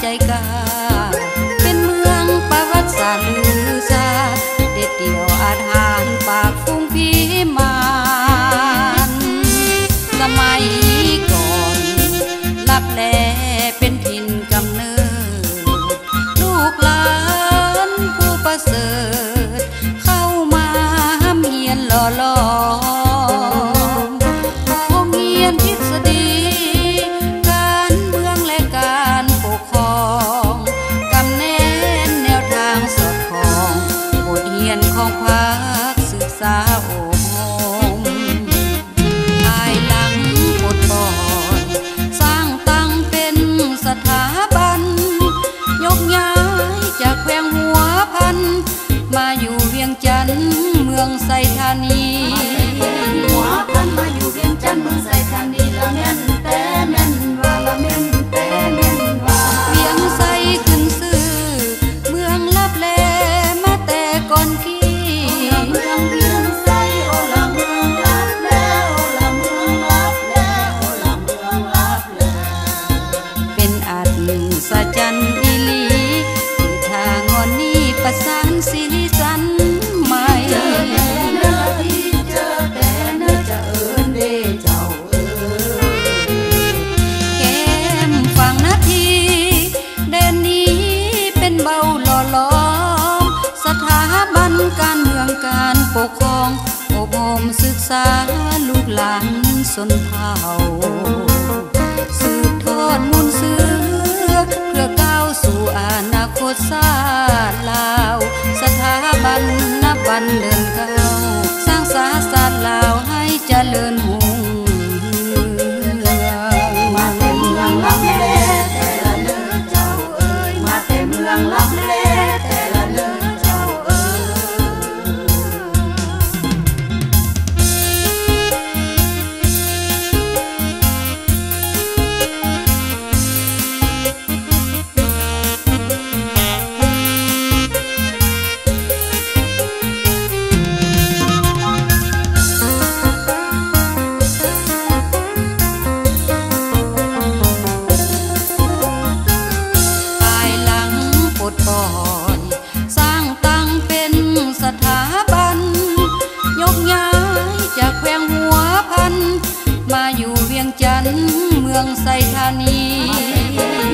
ใจกล้าเป็นเมืองประวัติศาสตร์ลือชาเด็ดเดี่ยวอาถรรพ์ปากฟุ้งพิมานสมัยก่อนลับแลเป็นถิ่นกำเนิดลูกหลานผู้ประเสริฐเข้ามาเมียนหล่อหลอมห้องเรียนทฤษฎีการเมืองและการปกครองกำเน้นแนวทางสอดคล้องบทเรียนของภาคศึกษาอบรมภายหลังปลดปล่อยสร้างตั้งเป็นสถาบันยกย้ายจากแขวงหัวพันมาอยู่เวียงจันทน์เมืองไซธานีหัวพันมาอยู่เวียงจันทน์เมืองไซธานีละแม่นแต่แม่นว่าละแม่นแต่แม่นว่าเวียงไซขึ้นซื่อเมืองลับแลมาแต่ก่อนกี้เมืองเวียงไซโอละเมืองลับแลโอละเมืองลับแลโอละเมืองลับแลเป็นอัศจรรย์อีหลีที่ทางอนนี้ประสานสิริสันใหม่เบาหล่อล้อมสถาบันการเมืองการปกครองอบรมศึกษาลูกหลานชนเผ่าสืบทอดมูลเสือเพื่อก้าวสู่อนาคตชาติลาวสถาบันนับวันเดินก้าวสร้างศาสตร์ลาวให้เจริญรุ่งเรืองมาแต่เมืองลับแลแต่ละเลือเจ้าเอ๋ยมาแต่เมืองลับแลแต่ละเลือเจ้าเอ๋ยปล่อยสร้างตั้งเป็นสถาบันยกย้ายจากแขวงหัวพันมาอยู่เวียงจันทน์เมืองไซธานี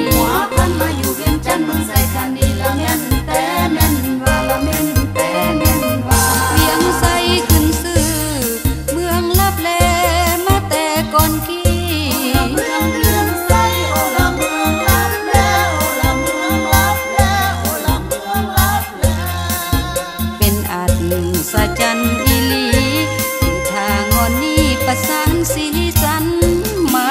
หัวพันมาอยู่เวียงจันทน์เมืองไซธานีละแม่นแต่แม่นว่าละแม่นแต่แม่นว่าเวียงไซขึ้นซื่อเมืองลับแลมาแต่ก่อนกี้เมืองเวียงไซโอละเมืองลับแลโอละเมืองลับแลโอละเมืองลับแลเป็นอัศจรรย์อีหลีที่ทางอนนี้ประสานสิริสันใหม่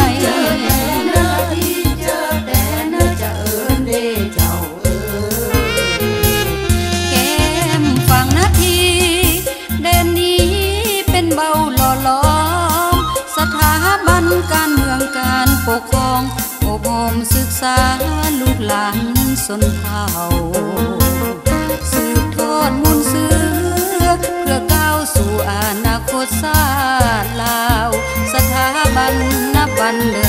เบาหล่อล้อมสถาบันการเมืองการปกครองอบรมศึกษาลูกหลานชนเผ่าสืบทอดมูลเสือเพื่อก้าวสู่อนาคตชาติลาวสถาบันนับวันเดิน